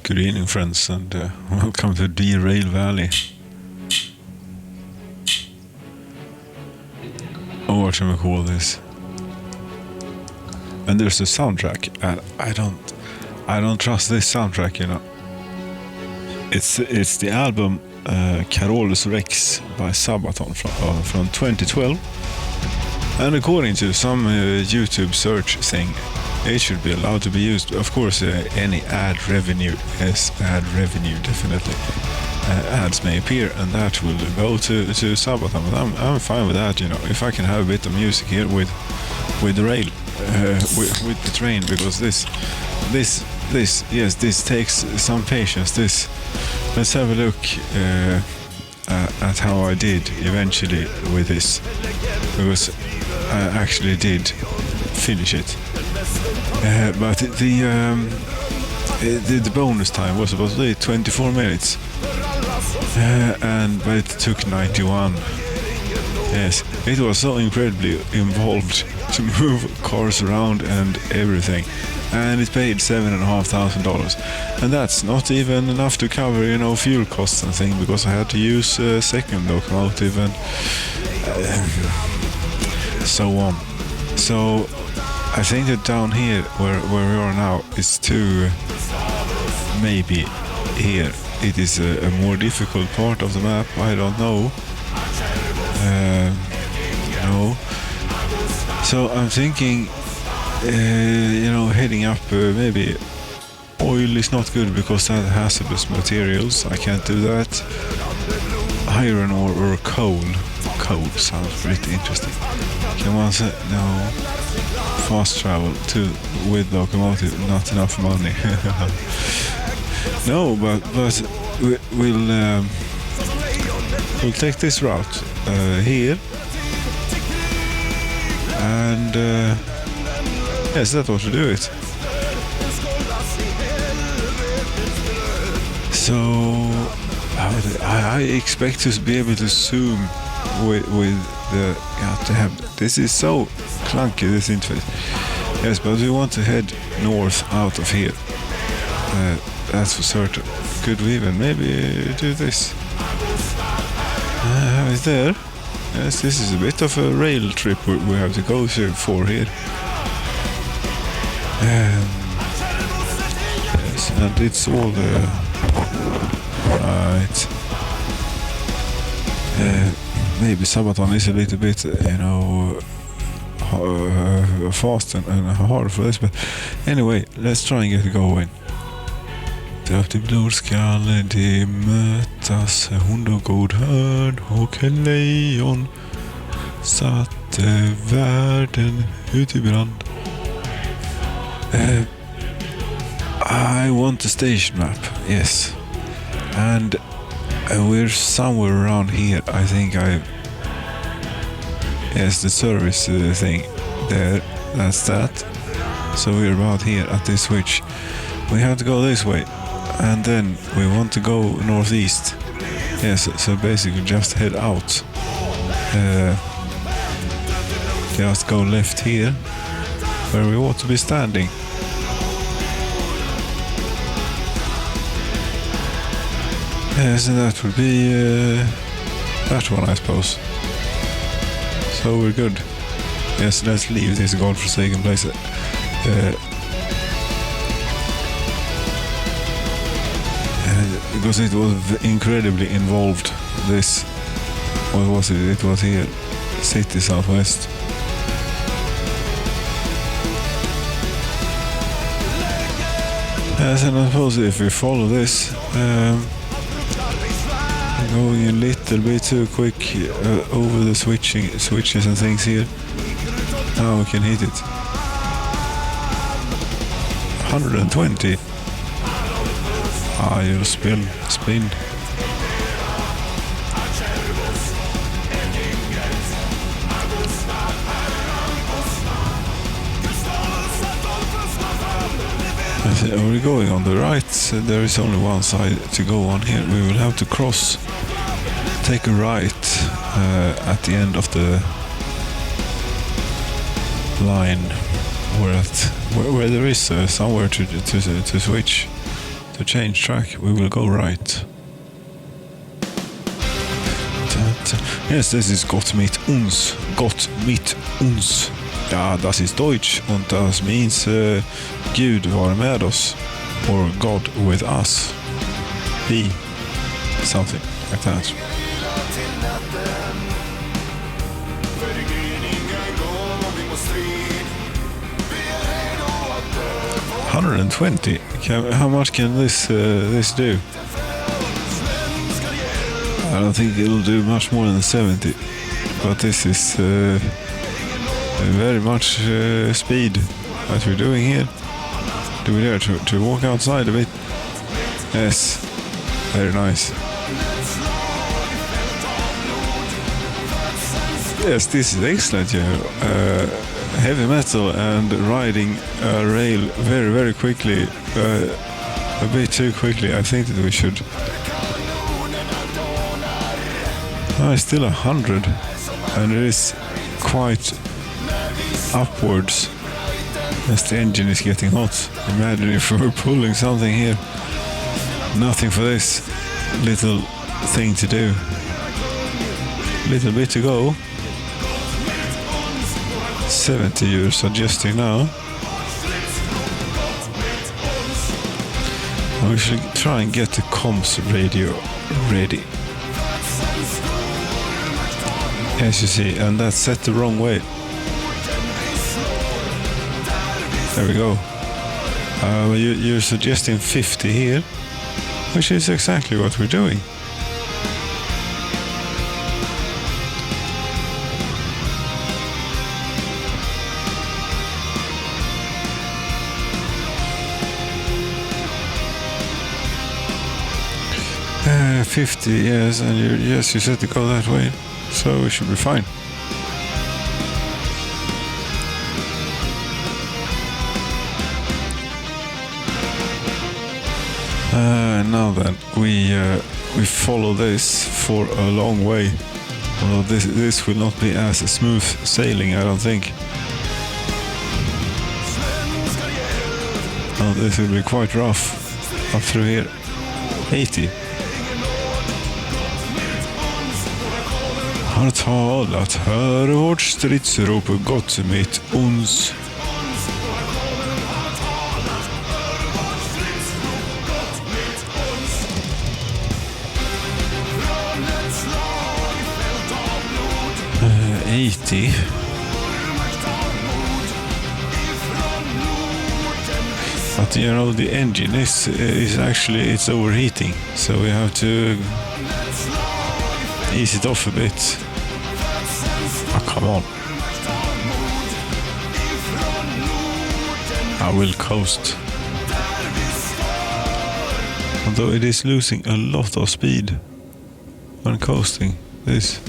Good evening, friends, and welcome to Derail Valley. Or what shall we call this? And there's a soundtrack, and I don't trust this soundtrack, you know. It's the album Carolus Rex by Sabaton from 2012, and according to some YouTube search thing, it should be allowed to be used. Of course, any ad revenue is ad revenue, definitely. Ads may appear, and that will go to Sabaton. But I'm fine with that, you know. If I can have a bit of music here with the rail, with the train, because this takes some patience. Let's have a look at how I did eventually with this, because I actually did finish it. But the bonus time was supposed to be 24 minutes, but it took 91. Yes, it was so incredibly involved to move cars around and everything, and it paid $7,500, and that's not even enough to cover, you know, fuel costs and things, because I had to use a second locomotive and so on. So I think that down here, where we are now, is too, maybe here, it is a more difficult part of the map, I don't know. No. So I'm thinking, you know, heading up, maybe oil is not good because that hazardous materials, I can't do that. Iron or coal. Coal sounds pretty interesting. Can one say, no. Fast travel with locomotive, not enough money. No, but we'll take this route here, and yes, that ought to do it. So I expect to be able to zoom with the. Damn, this is so clunky, this interface. Yes, but we want to head north out of here. That's for certain. Could we even maybe do this? Is there? Yes, this is a bit of a rail trip we have to go through for here. Yes, and it's all the right. Maybe Sabaton is a little bit, you know, fast and hard for this, but anyway, let's try and get it going. Till blod skall de mötas, hund och god hörd och lejon satte världen ut i brand. I want a station map, yes, and we're somewhere around here. I think yes, the service thing there, that's that. So we're about here at this switch. We have to go this way, and then we want to go northeast. Yes, so basically just head out. Just go left here, where we ought to be standing. Yes, and that would be that one, I suppose. So we're good. Yes, let's leave this godforsaken place. Because it was incredibly involved. This, what was it? It was here, City Southwest. Yes, and I suppose if we follow this, going a little bit too quick over the switches and things here. Now we can hit it. 120. Ah, you spin. We're going on the right. There is only one side to go on here. We will have to cross, take a right at the end of the line, where there is somewhere to switch to change track, we will go right. Yes, this is Gott mit uns. Gott mit uns. Ja, das ist Deutsch und das means Gud var med oss. Or God with us. Be. Something like that. 120. How much can this do? I don't think it'll do much more than 70. But this is very much speed that we're doing here. Do we dare to walk outside a bit? Yes. Very nice. Yes, this is excellent, heavy metal and riding a rail very, very quickly. A bit too quickly. I think that we should... it's still 100. And it is quite upwards as the engine is getting hot. Imagine if we were pulling something here. Nothing for this little thing to do. Little bit to go. 70 you're suggesting now. We should try and get the comms radio ready. As you see, and that's set the wrong way. There we go. You're suggesting 50 here, which is exactly what we're doing. Uh, 50, yes, and you said to go that way, so we should be fine. Now then, we follow this for a long way. Although this will not be as smooth sailing, I don't think. Oh, this will be quite rough up through here. 80. Har talat, hör vårt stridsrop, Gott mit uns. But you know, the engine is actually, it's overheating, so we have to ease it off a bit. Oh, come on. I will coast. Although it is losing a lot of speed when coasting this.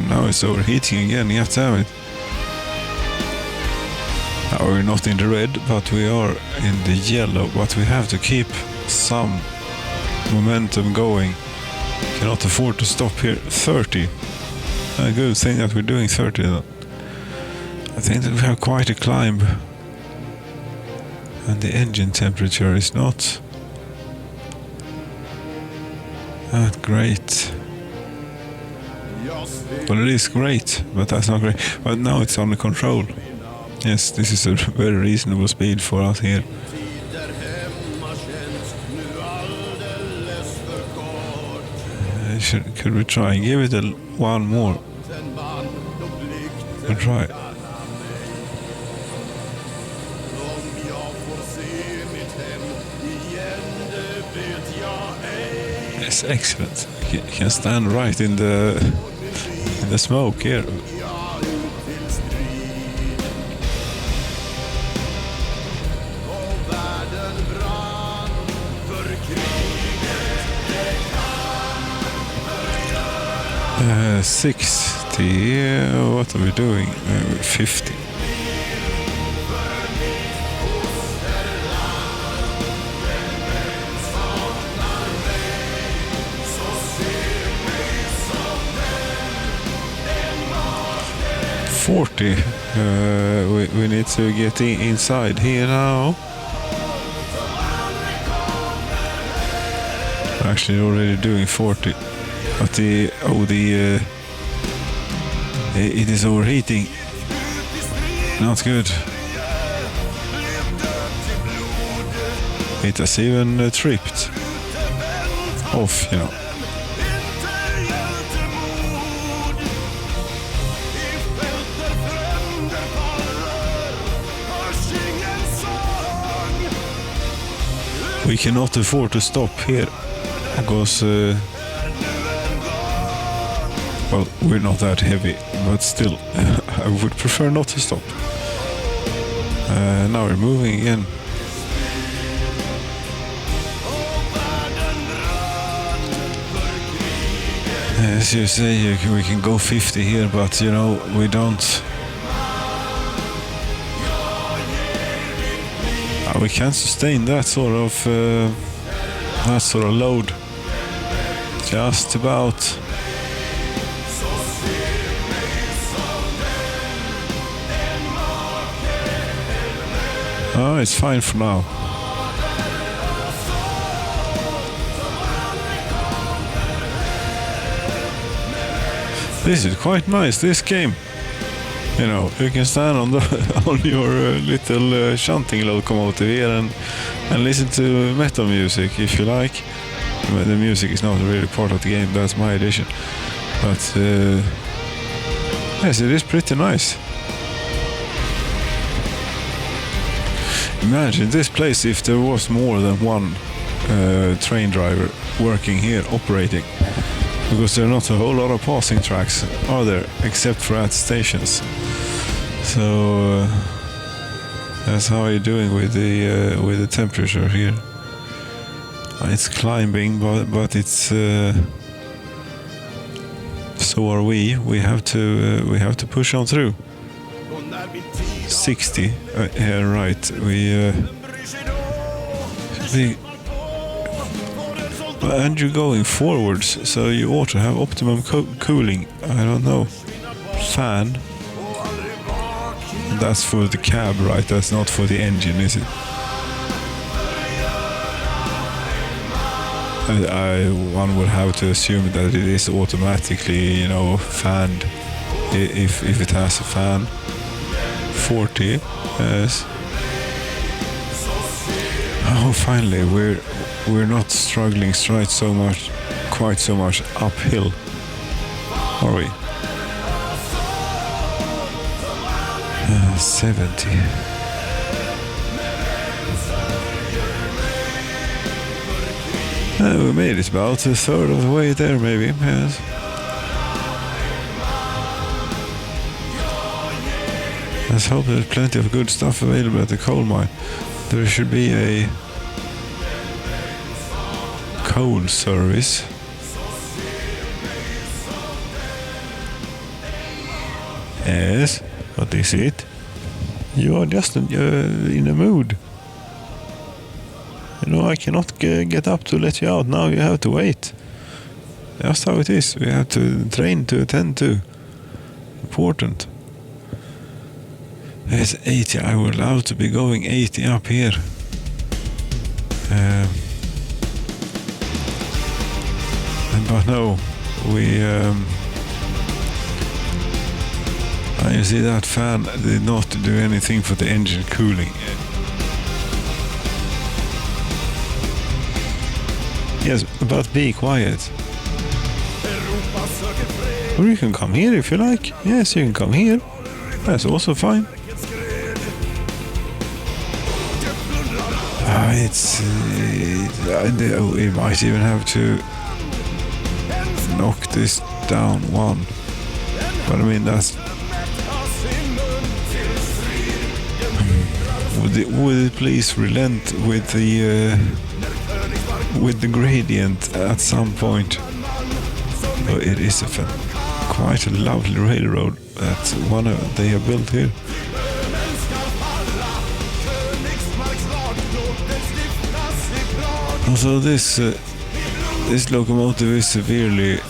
Now it's overheating again, you have to have it. Now we're not in the red, but we are in the yellow, but we have to keep some momentum going. Cannot afford to stop here. 30. A good thing that we're doing 30 then. I think that we have quite a climb. And the engine temperature is not that great. Well, it is great, but that's not great. But now it's under control. Yes, this is a very reasonable speed for us here. Could we try and give it one more? We'll try. It's excellent. You can stand right in the smoke here. What are we doing? 50. We need to get inside here now. Actually already doing 40, but it is overheating. Not good. It has even tripped off, you know. We cannot afford to stop here because well, we're not that heavy, but still I would prefer not to stop. Now we're moving again. As you say, we can go 50 here, but you know, we don't. We can't sustain that sort of load. Just about. Oh, it's fine for now. This is quite nice, this game. You know, you can stand on on your little shunting locomotive here and listen to metal music if you like. The music is not really part of the game, that's my addition. But yes, it is pretty nice. Imagine this place if there was more than one train driver working here, operating. Because there are not a whole lot of passing tracks, are there, except for at stations. So that's how you're doing with the temperature here. It's climbing, but it's so are we. We have to push on through. 60. Yeah, right. And you're going forwards, so you ought to have optimum cooling. I don't know. Fan. That's for the cab, right? That's not for the engine, is it? One would have to assume that it is automatically, you know, fanned if it has a fan. 40. Yes. Oh, finally, we're not struggling quite so much uphill, are we? 70. We made it about a third of the way there, maybe. Yes. Let's hope there's plenty of good stuff available at the coal mine. There should be a coal service. Yes, what is it? You are just in a mood. You know, I cannot get up to let you out now. You have to wait. That's how it is. We have to train to attend to. Important. It's 80. I would love to be going 80 up here. But no, you see that fan did not do anything for the engine cooling. Yes, but be quiet. Or you can come here if you like. Yes, you can come here. That's also fine. We might even have to knock this down one. But I mean, that's... Would it please relent with the gradient at some point? Oh, it is a fan. quite a lovely railroad that they have built here. Also, this locomotive is severely,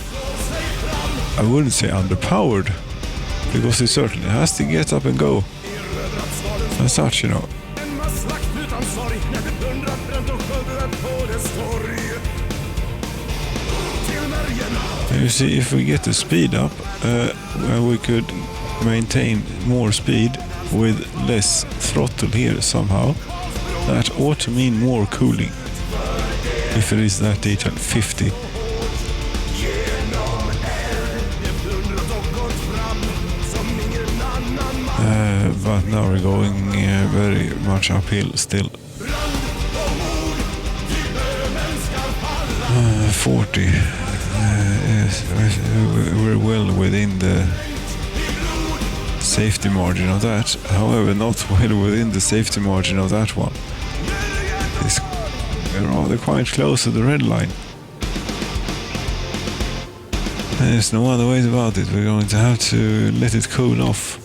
I wouldn't say underpowered, because it certainly has to get up and go. As such, you know. You see, if we get the speed up, we could maintain more speed with less throttle here somehow. That ought to mean more cooling. If it is that detailed, 50. But now we're going very much uphill still. 40. Yes, we're well within the safety margin of that. However, not well within the safety margin of that one. It's rather quite close to the red line. There's no other ways about it. We're going to have to let it cool off.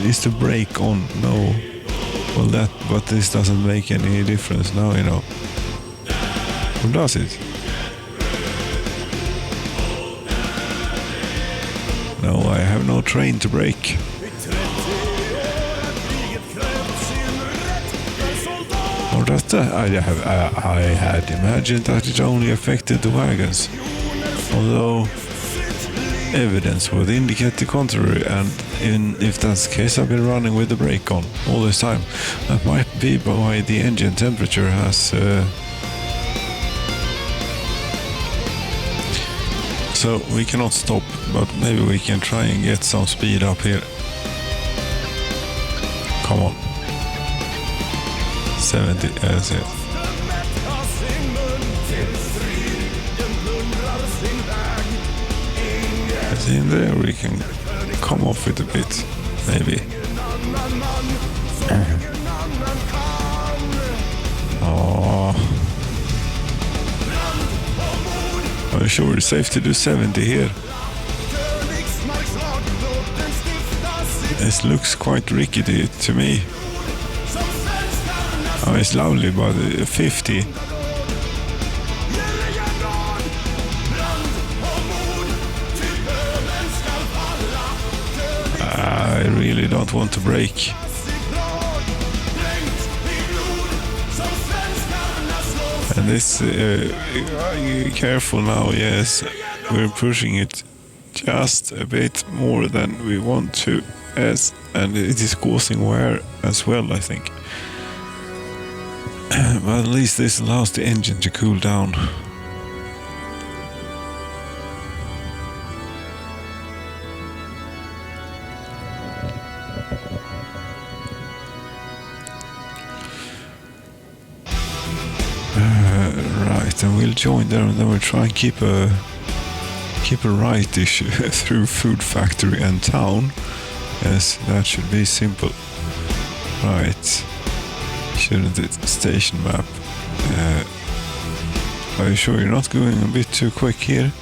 Is the brake on? No. Well, but this doesn't make any difference now, you know. Or does it? No, I have no train to brake. Or does that? I had imagined that it only affected the wagons. Although evidence would indicate the contrary, and if that's the case, I've been running with the brake on all this time. That might be why the engine temperature has... So we cannot stop, but maybe we can try and get some speed up here. Come on. 70, that's it. In there we can come off it a bit, maybe. Oh, I'm sure it's safe to do 70 here. This looks quite rickety to me. Oh, it's lovely, but 50. I really don't want to brake. And this, careful now, yes, we're pushing it just a bit more than we want to, yes, and it is causing wear as well, I think. But at least this allows the engine to cool down. Right, and we'll join there, and then we'll try and keep a right-ish through food factory and town. Yes, that should be simple. Right, shouldn't it? Station map. Are you sure you're not going a bit too quick here?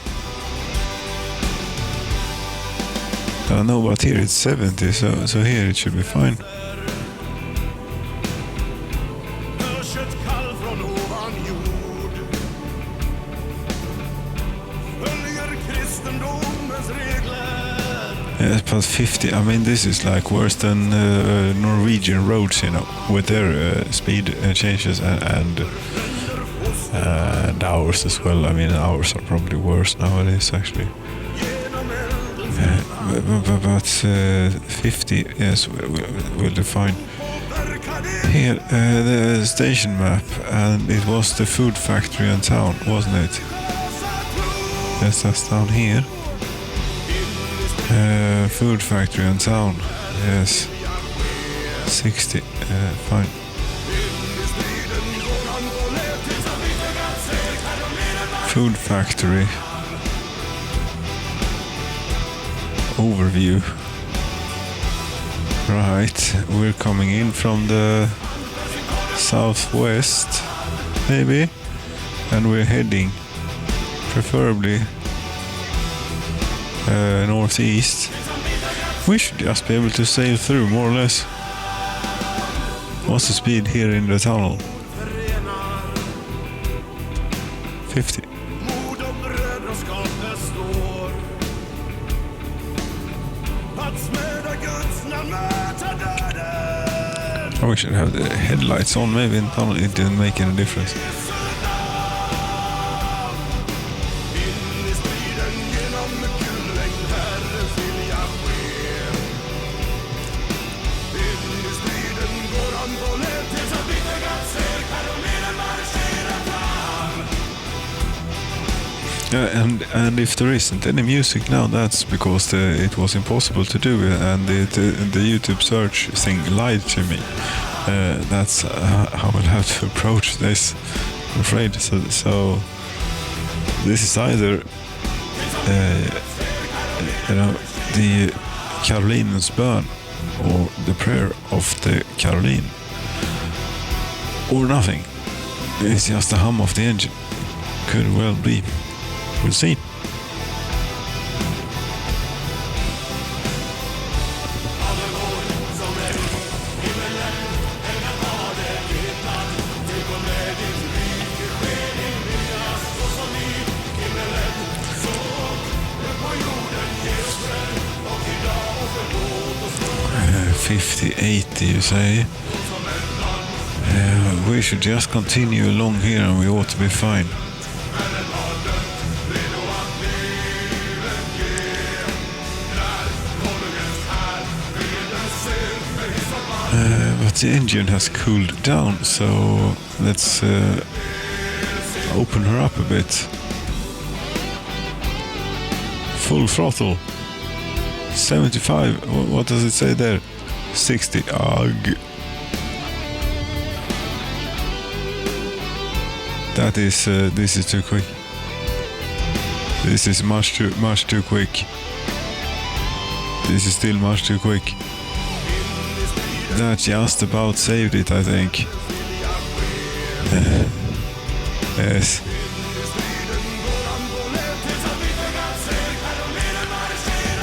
No, but here it's 70, so here it should be fine. Yes, but 50, I mean, this is like worse than Norwegian roads, you know, with their speed changes and hours as well. I mean, hours are probably worse nowadays, actually. But 50, yes, we'll define. Here, the station map, and it was the food factory and town, wasn't it? Yes, that's down here. Food factory and town, yes. 60, fine. Food factory. Overview. Right, we're coming in from the southwest, maybe, and we're heading preferably northeast. We should just be able to sail through, more or less. What's the speed here in the tunnel? 50. We should have the headlights on, maybe in tunnel it didn't make any difference. And if there isn't any music now, that's because it was impossible to do it, and the YouTube search thing lied to me. That's how I'll have to approach this, I'm afraid. So this is either the Carolinens burn or the prayer of the Caroline, or nothing. It's just the hum of the engine. Could well be. We'll see. Uh, 50-80, you say? We should just continue along here and we ought to be fine. But the engine has cooled down, so let's open her up a bit. Full throttle. 75. What does it say there? 60. Ugh. That is. This is too quick. This is much too quick. This is still much too quick. That just about saved it, I think. Yes.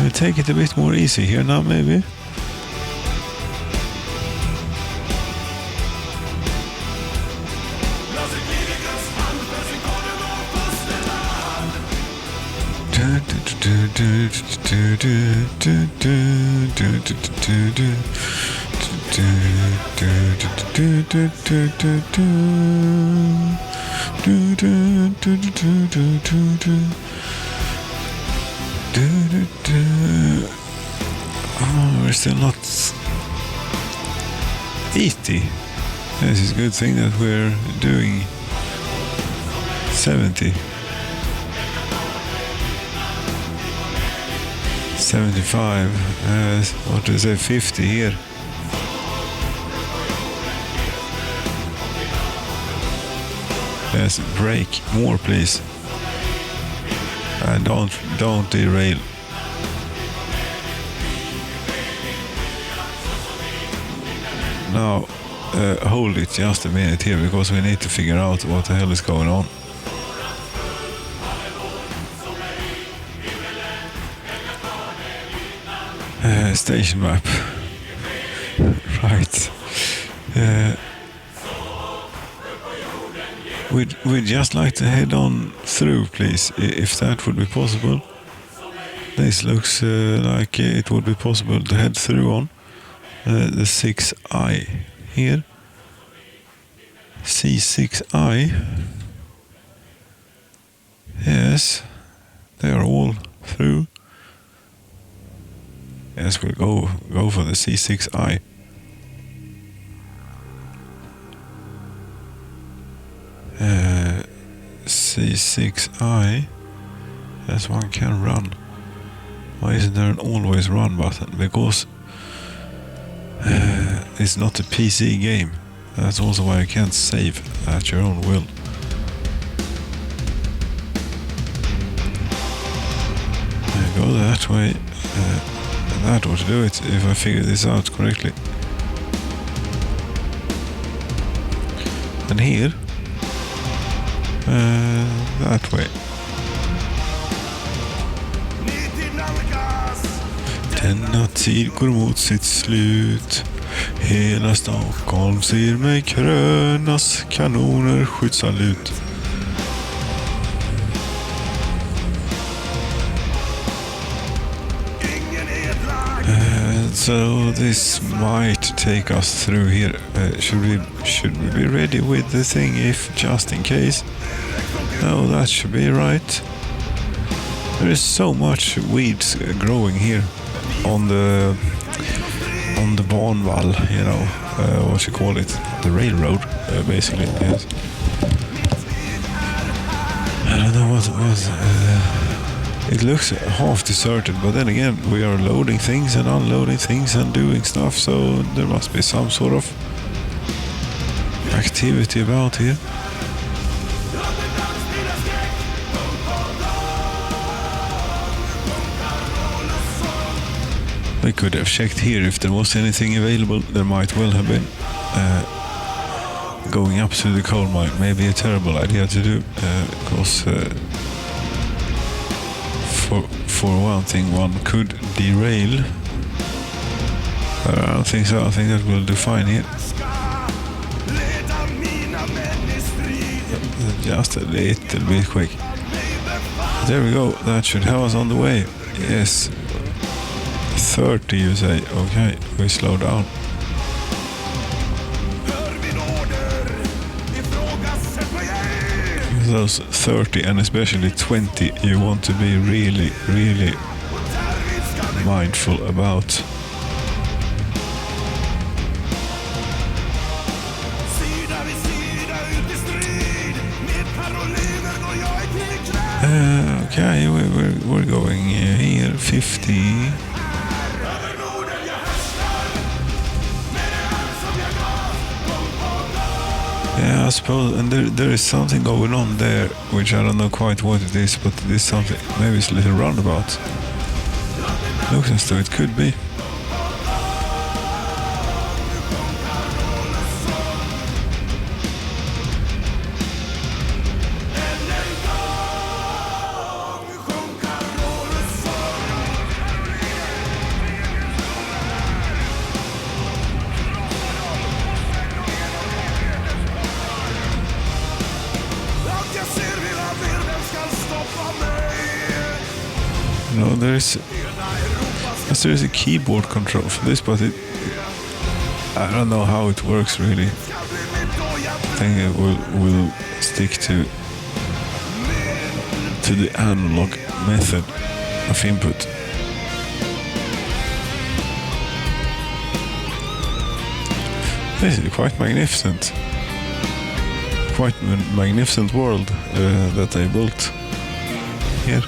We'll take it a bit more easy here now, maybe. Oh, we're still not 80. This is a good thing that we're doing 70. 75. What is it? 50 here. Yes, brake more, please. And don't derail. Now, hold it just a minute here, because we need to figure out what the hell is going on. Station map. Right. We'd just like to head on through, please, if that would be possible. This looks like it would be possible to head through on the 6i here. C6i. Yes, they are all through. Yes, we'll go for the C6i. C6i. Yes, one can run. Why isn't there an always run button? Because it's not a PC game. That's also why you can't save at your own will. Go that way. That ought to do it, if I figure this out correctly. And here, that way. Denna tid går mot sitt slut. Hela Stockholm ser mig krönas. Kanoner skyddssalut. So this might take us through here. Should we be ready with the thing if just in case? No, that should be right. There is so much weeds growing here on the Barnwall, you know, what you call it, the railroad, basically. Yes. I don't know what it looks half deserted, but then again, we are loading things and unloading things and doing stuff, so there must be some sort of activity about here. We could have checked here if there was anything available. There might well have been. Going up to the coal mine may be a terrible idea to do, because for one thing, one could derail. But I don't think so. I think that will do fine here. Just a little bit quick. There we go. That should have us on the way. Yes. 30, you say. Okay, we slow down. Those 30 and especially 20 you want to be really, really mindful about. Okay, we're going here 50. Yeah, I suppose, and there is something going on there, which I don't know quite what it is, but it is something. Maybe it's a little roundabout. Looks as though it could be. No, there is a keyboard control for this, but I don't know how it works really. I think it will stick to the analog method of input. This is quite magnificent. Quite magnificent world that they built here.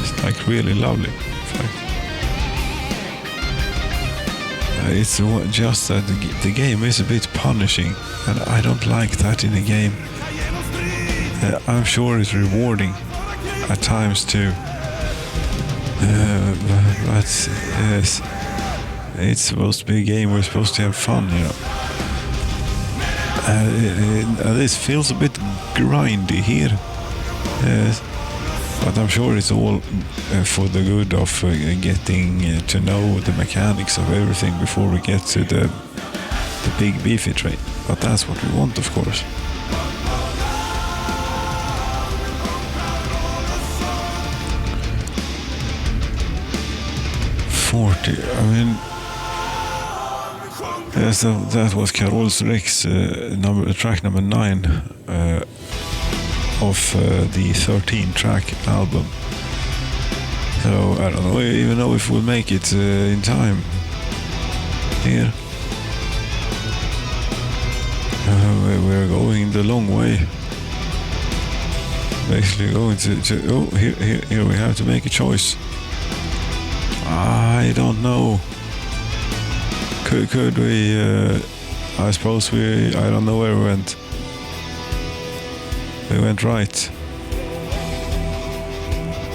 It's like really lovely. It's just that the game is a bit punishing, and I don't like that in a game. I'm sure it's rewarding at times too, but yes, it's supposed to be a game we're supposed to have fun, you know. This feels a bit grindy here, yes, but I'm sure it's all for the good of getting to know the mechanics of everything before we get to the big beefy train. But that's what we want, of course. I mean, yes, that was Carol's Rex, track number 9 of the 13-track album. So I don't know, even know if we'll make it in time here. We're going the long way. Basically going to oh, here we have to make a choice. I don't know. Could we? I suppose I don't know where we went. We went right.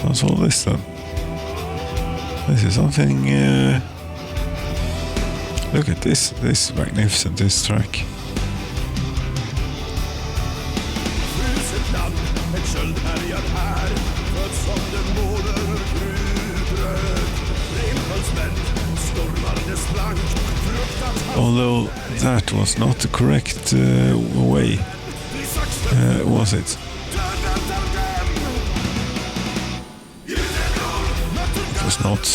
What's all this then? This is something. Look at this. This is magnificent. This track. That was not the correct way, was it? It was not.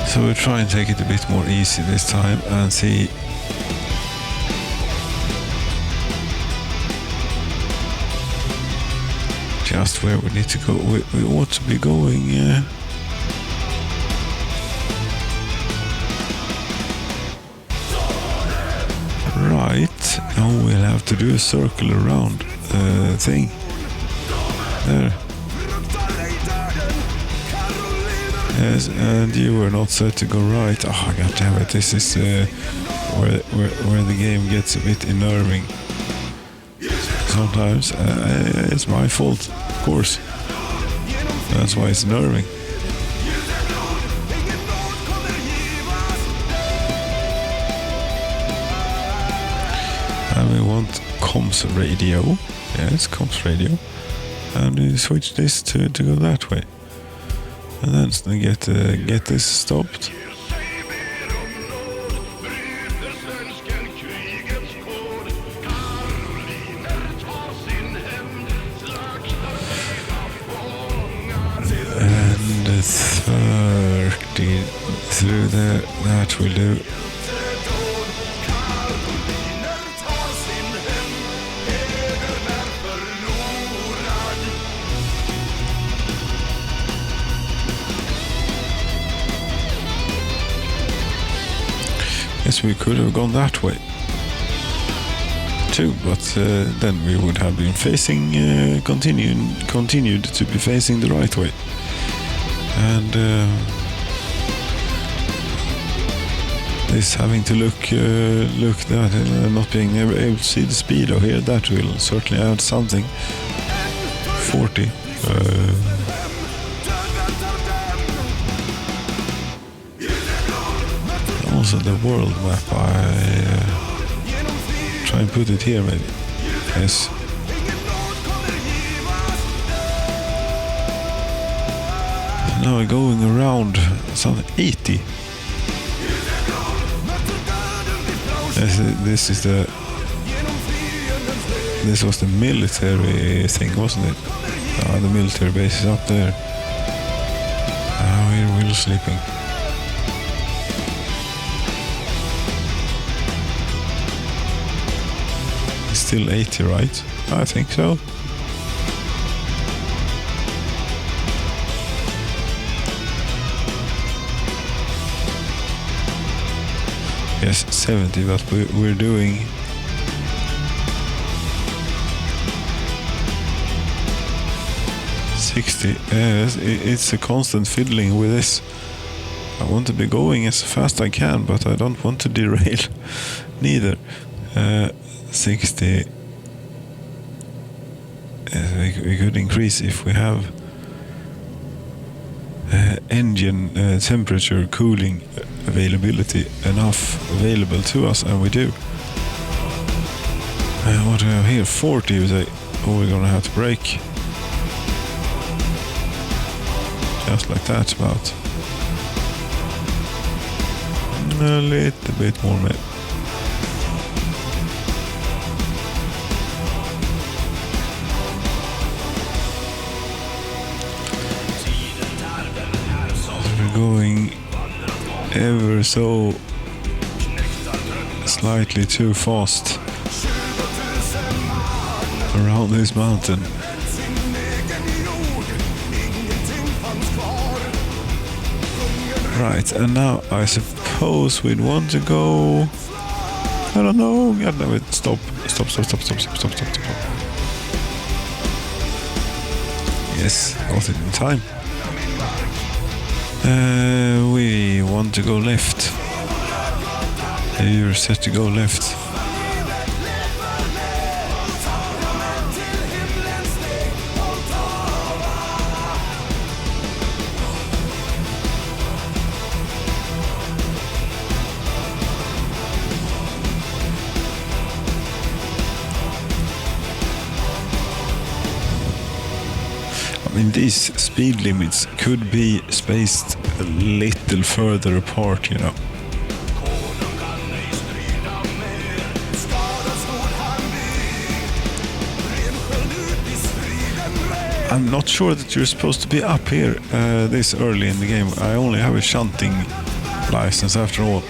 So we'll try and take it a bit more easy this time and see just where we need to go. We ought to be going right. Now we'll have to do a circle around thing. There. Yes, and you were not set to go right. Oh, god damn it! This is where the game gets a bit unnerving. Sometimes it's my fault, of course. That's why it's unnerving. And we want comms radio. Yes, comms radio. And we switch this to go that way. And then get this stopped. And 30 through there, that will do. Yes, we could have gone that way too, but then we would have been facing, continued to be facing the right way. And this having to look that not being able to see the speed of here, that will certainly add something. 40. Also the world map, I try and put it here maybe. Yes. Now we're going around some 80. This was the military thing, wasn't it? The military base is up there. We're wheel sleeping. Still 80, right? I think so. Yes, 70, but we're doing Yes, it's a constant fiddling with this. I want to be going as fast as I can, but I don't want to derail neither. 60. We could increase if we have engine temperature cooling availability enough available to us, and we do. What do we have here? 40, you say. Oh, we're gonna have to brake. Just like that, about a little bit more maybe. We're going ever so slightly too fast around this mountain. Right, and now I suppose we'd want to go. I don't know. God damn it! Stop! Yes, got it in time. We want to go left. You're set to go left. mean, these speed limits could be spaced a little further apart, you know. I'm not sure that you're supposed to be up here this early in the game. I only have a shunting license after all.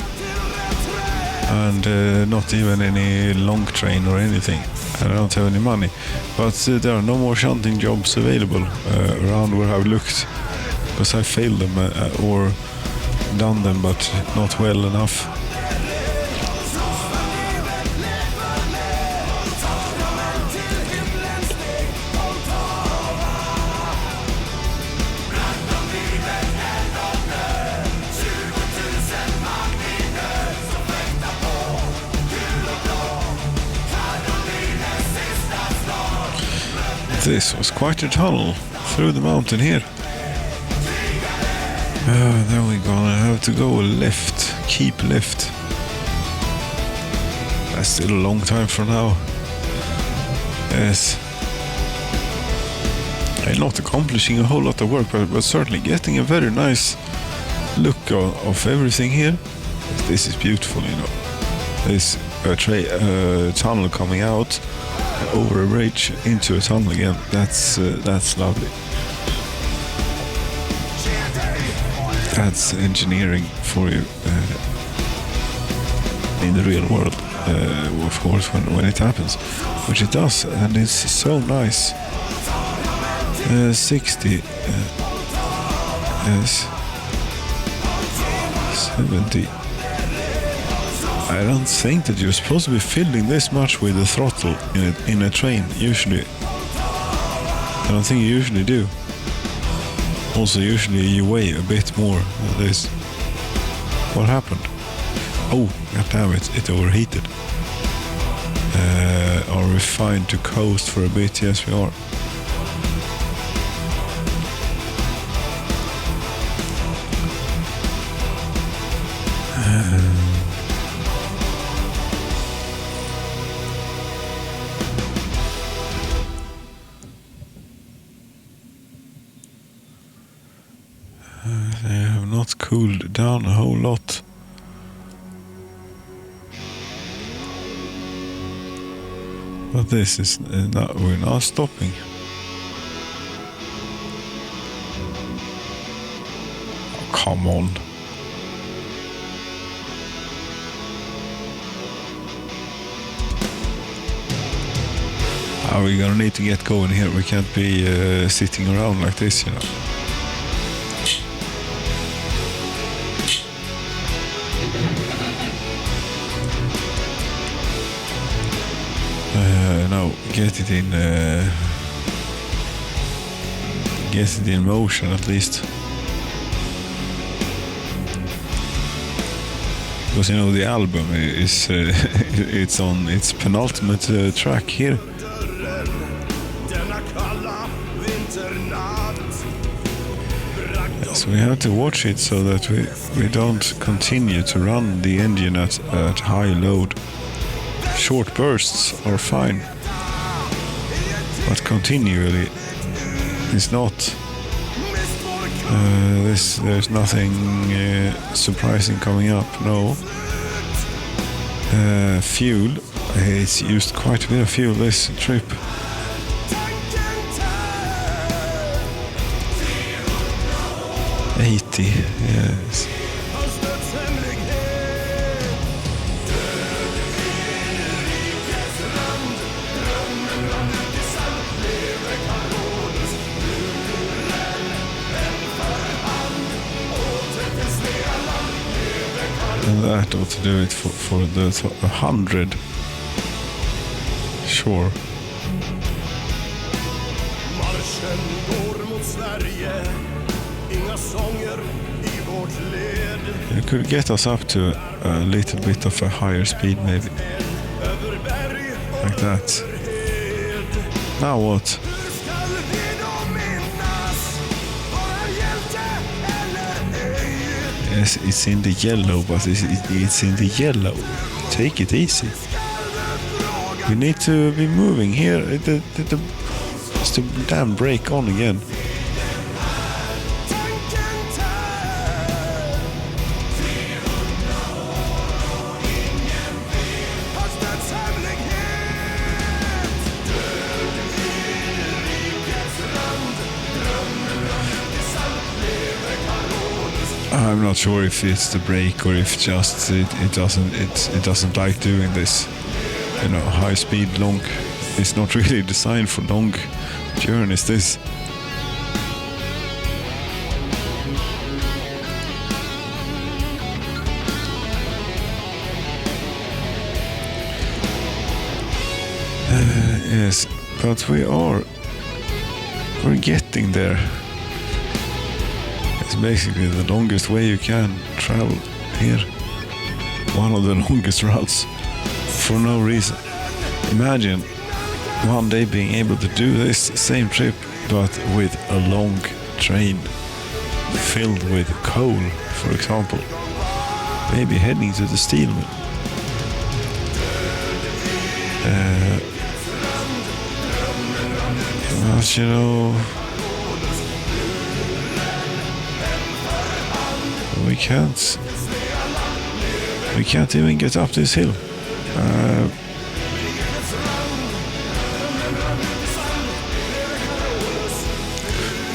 And not even any long train or anything. I don't have any money. But there are no more shunting jobs available around where I've looked. Because I failed them or done them, but not well enough. This was quite a tunnel through the mountain here. Then we're gonna have to go left, keep left. That's still a long time from now. Yes. I'm not accomplishing a whole lot of work, but certainly getting a very nice look of everything here. This is beautiful, you know. There's a tunnel coming out over a bridge into a tunnel again. That's lovely. That's engineering for you in the real world, of course, when it happens, which it does, and it's so nice. 60, yes, 70. I don't think that you're supposed to be filling this much with the throttle in a train, usually. I don't think you usually do. Also, usually you weigh a bit more than this. What happened? Oh, goddammit, it overheated. Are we fine to coast for a bit? Yes, we are. They have not cooled down a whole lot. But this is we're not stopping. Oh, come on. Are we gonna need to get going here? We can't be sitting around like this, you know. No, get it in motion at least. Because, you know, the album is it's on its penultimate track here. So we have to watch it so that we don't continue to run the engine at high load. Short bursts are fine, but continually is not. There's nothing surprising coming up. No. Fuel. It's used quite a bit of fuel this trip. Yes. And that ought to do it for the 100. Sure. It could get us up to a little bit of a higher speed, maybe. Like that. Now what? Yes, it's in the yellow, but it's in the yellow. Take it easy. We need to be moving here. It's the damn brake on again. I'm not sure if it's the brake or if just it doesn't like doing this. You know, high speed, long. It's not really designed for long journeys. This. Yes, but we're getting there. It's basically the longest way you can travel here. One of the longest routes for no reason. Imagine one day being able to do this same trip but with a long train filled with coal, for example. Maybe heading to the steel mill. But you know, we can't even get up this hill.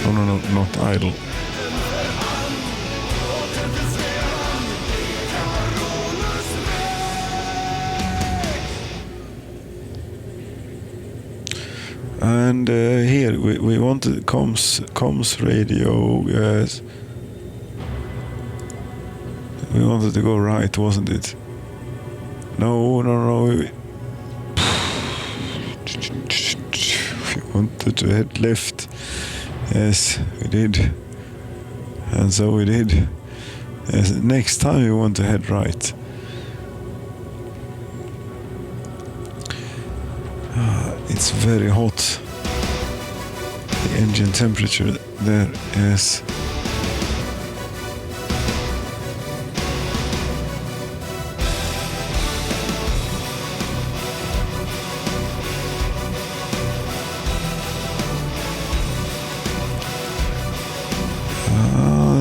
No, not idle. And here we wanted comms radio. Yes, we wanted to go right, wasn't it? No. We wanted to head left. Yes, we did. And so we did. Yes, next time we want to head right. It's very hot. The engine temperature there is.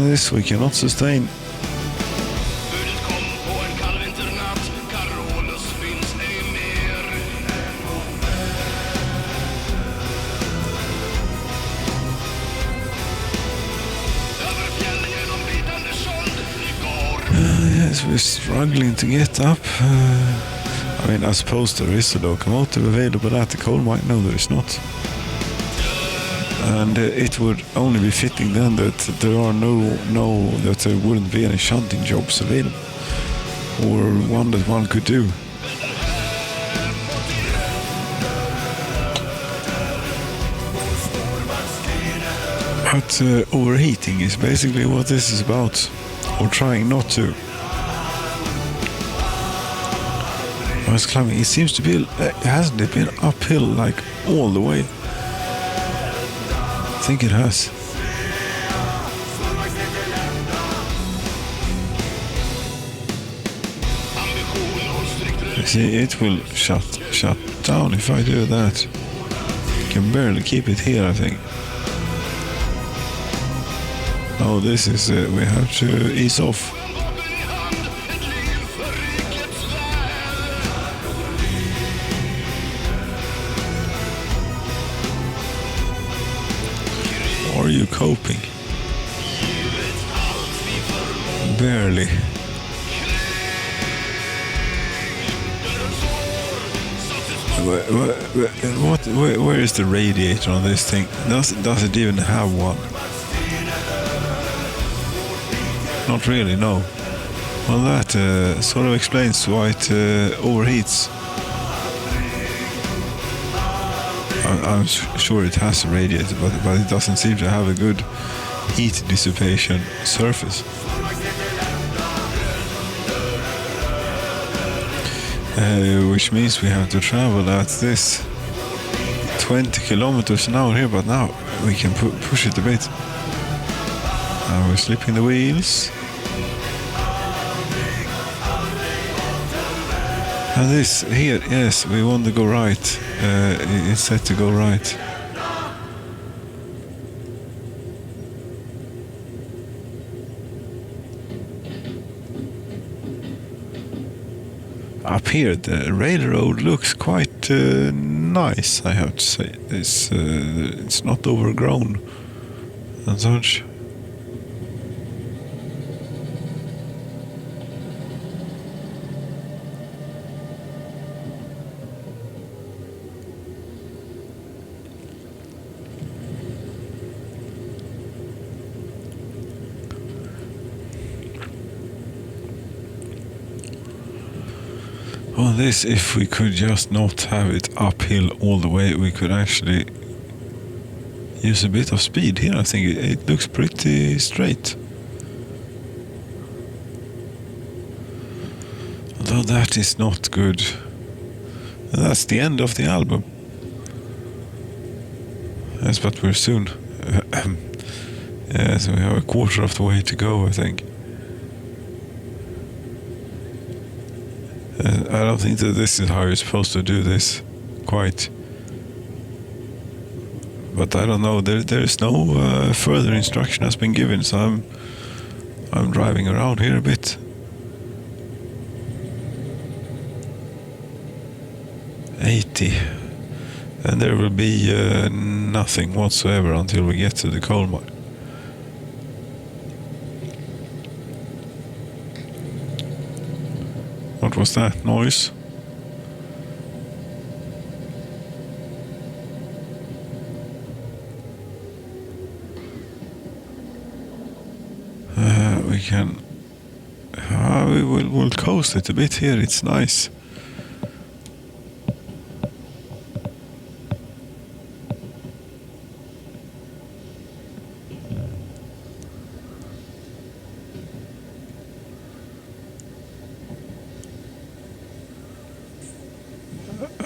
This we cannot sustain. Yes, we're struggling to get up. I mean, I suppose there is a locomotive available at the coal mine. No, there is not. And it would only be fitting then that there are that there wouldn't be any shunting jobs available, or one that one could do. But overheating is basically what this is about, or trying not to. I was climbing. It seems to be, hasn't it been uphill like all the way? I think it has. See, it will shut down if I do that. I can barely keep it here, I think. Oh, this is, we have to ease off. Are you coping? Barely. Where is the radiator on this thing? Does it even have one? Not really, no. Well, that sort of explains why it overheats. I'm sure it has a radiator, but it doesn't seem to have a good heat dissipation surface. Which means we have to travel at this 20 kilometers an hour here, but now we can push it a bit. Now we're slipping the wheels. And this here, yes, we want to go right. It's set to go right. Up here, the railroad looks quite nice, I have to say. It's not overgrown and such. On this, if we could just not have it uphill all the way, we could actually use a bit of speed here. I think it looks pretty straight. Although that is not good. And that's the end of the album. Yes, but we're soon. Yes, we have a quarter of the way to go, I think. I don't think that this is how you're supposed to do this, quite. But I don't know. There is no further instruction has been given, so I'm driving around here a bit. And there will be nothing whatsoever until we get to the coal mine. What was that noise? We can. We'll coast it a bit here. It's nice.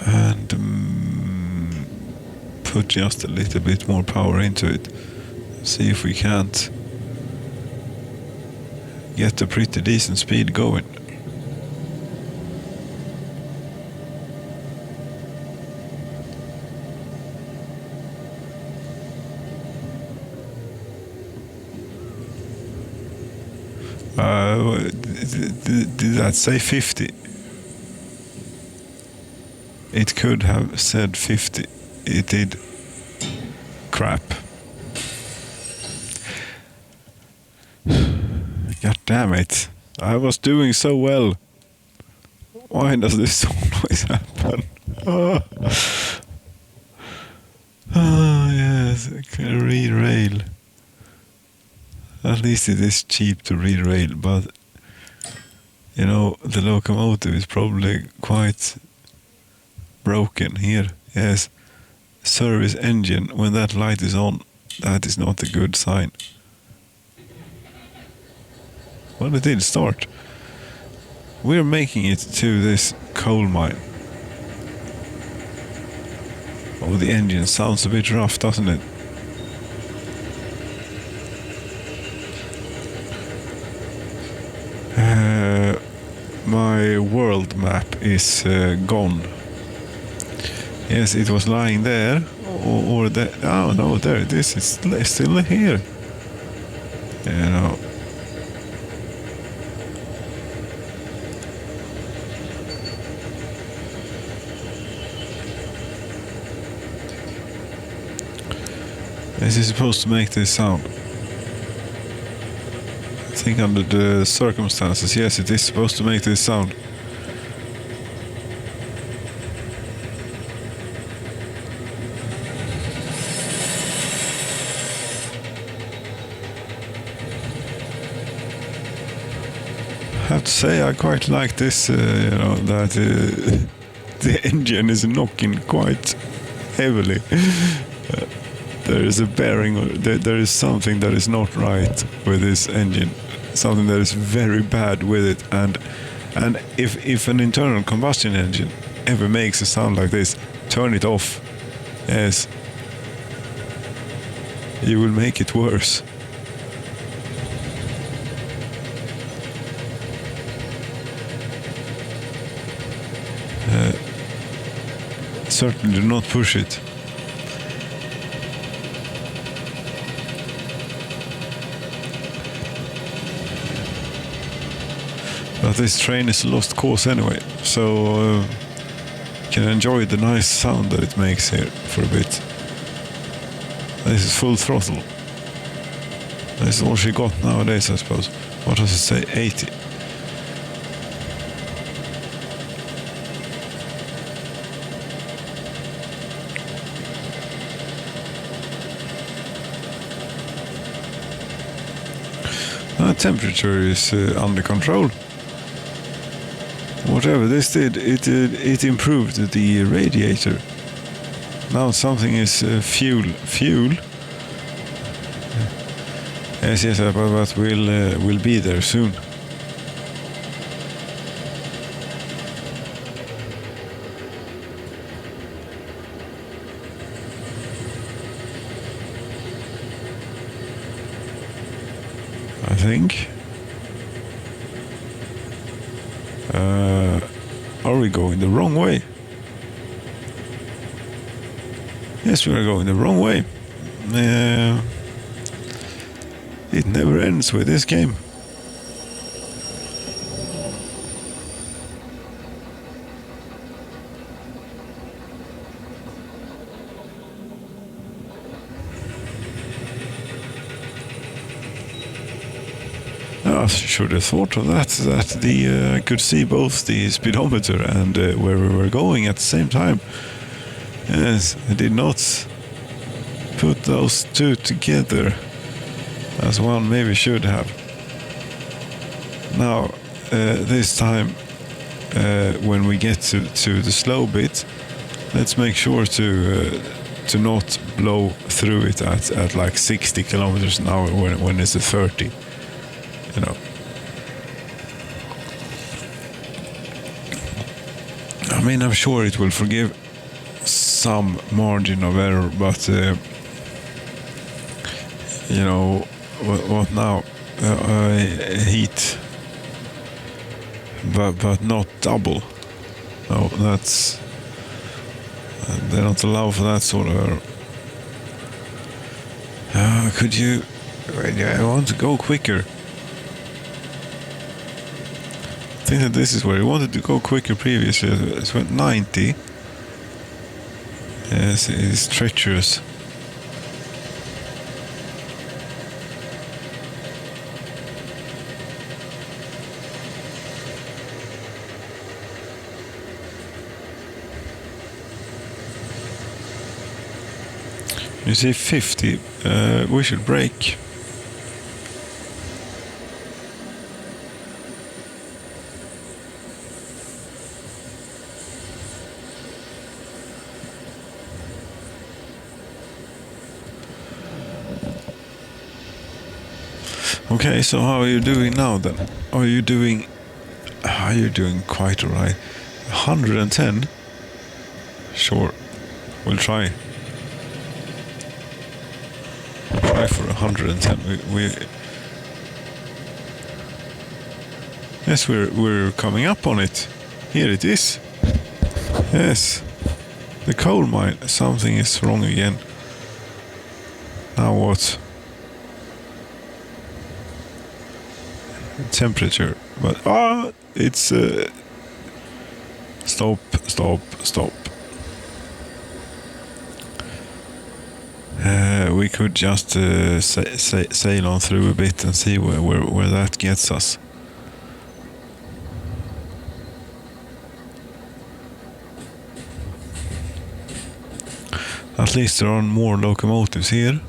And put just a little bit more power into it. See if we can't get a pretty decent speed going. Did that say 50? It could have said 50. It did. Crap. God damn it. I was doing so well. Why does this always happen? Oh, yes. Re-rail. At least it is cheap to re-rail, but you know, the locomotive is probably quite broken here. Yes. Service engine, when that light is on, that is not a good sign. Well, it did start. We're making it to this coal mine. Oh, the engine sounds a bit rough, doesn't it? My world map is gone. Yes, it was lying there, or there. Oh no, there it is. It's still here. You know. This is supposed to make this sound. I think under the circumstances, yes, it is supposed to make this sound. I have to say, I quite like this, you know, that the engine is knocking quite heavily. There is a bearing, or there is something that is not right with this engine. Something that is very bad with it, and if an internal combustion engine ever makes a sound like this, turn it off. Yes, you will make it worse. Certainly do not push it. But this train is a lost cause anyway, so you can enjoy the nice sound that it makes here for a bit. This is full throttle. This is all she got nowadays, I suppose. What does it say? 80. Temperature is under control. whatever this did, it improved the radiator. Now something is fuel. Yes, but we'll be there soon. I think. Are we going the wrong way? Yes, we are going the wrong way. It never ends with this game. I should have thought of that I could see both the speedometer and where we were going at the same time. Yes, I did not put those two together as one maybe should have. Now, this time, when we get to the slow bit, let's make sure to not blow through it at like 60 kilometers an hour when it's at 30. You know. I mean, I'm sure it will forgive some margin of error, but you know, what now? Heat, but not double. No, that's they don't allow for that sort of error. Could you? I want to go quicker. I think that this is where he wanted to go quicker previously. It went 90. Yes, it is treacherous. You see 50. We should brake. Okay, so how are you doing now then? Are you doing quite alright? 110? Sure, we'll try. Try for 110. Yes, we're coming up on it. Here it is. Yes, the coal mine. Something is wrong again. Now what? Temperature, but it's stop. We could just sail on through a bit and see where that gets us. At least there are more locomotives here,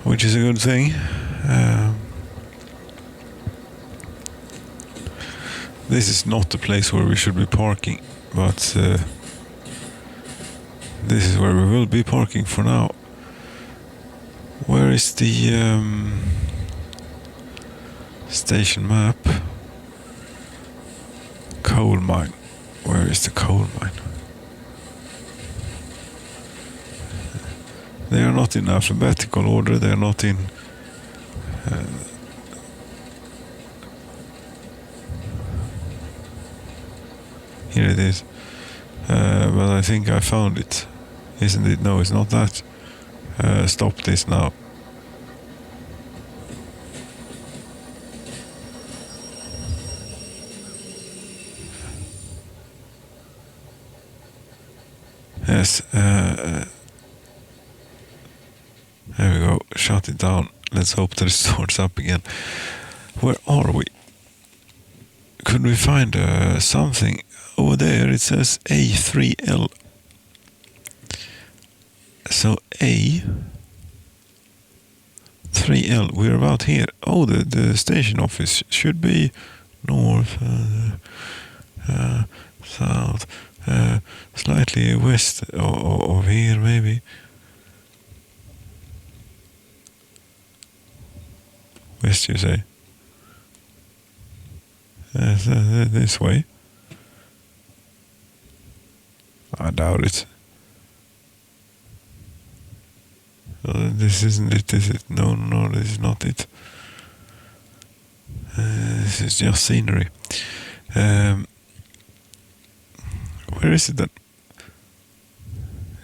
which is a good thing. This is not the place where we should be parking, but this is where we will be parking for now. Where is the station map? Coal mine. Where is the coal mine? They are not in alphabetical order. They are not in... Here it is. But I think I found it. Isn't it? No, it's not that. Stop this now. Yes. There we go. Shut it down. Let's hope that it starts up again. Where are we? Could we find something? Over there it says A3L. So A3L, we're about here. Oh, the station office should be north. south, slightly west of here maybe. West, you say? This way? I doubt it. This isn't it, is it? No, this is not it. This is just scenery. Where is it then?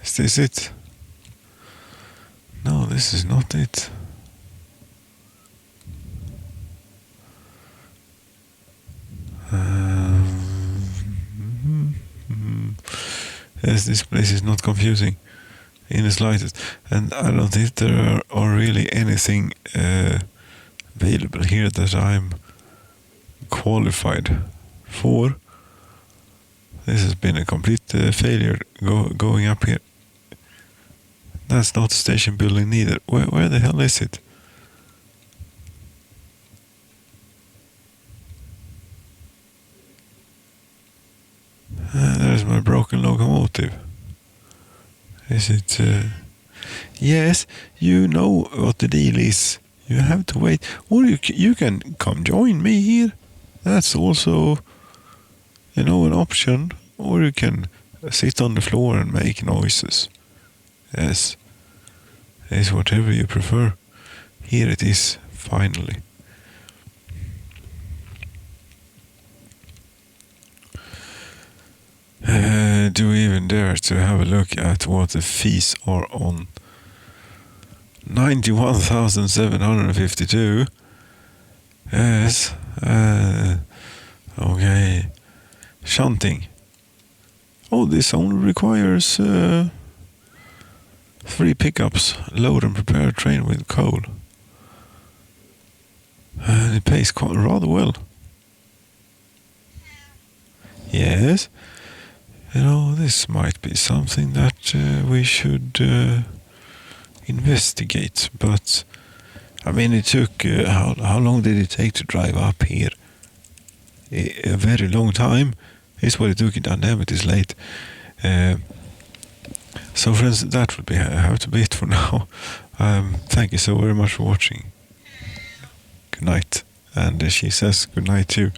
Is this it? No, this is not it. Yes, this place is not confusing in the slightest, and I don't think there are really anything available here that I'm qualified for. This has been a complete failure going up here. That's not a station building neither. Where the hell is it? There's my broken locomotive. Is it? Yes, you know what the deal is. You have to wait, or you can come join me here. That's also, an option. Or you can sit on the floor and make noises. Yes, it's whatever you prefer. Here it is, finally. Do we even dare to have a look at what the fees are on 91,752? Yes. Okay. Shunting. Oh, this only requires 3 pickups. Load and prepare a train with coal. And it pays rather well. Yes. This might be something that we should investigate. But, it took... how long did it take to drive up here? A very long time. Is what it took. Damn, it is late. So, friends, that would have to be it for now. Thank you so very much for watching. Good night. And she says good night too.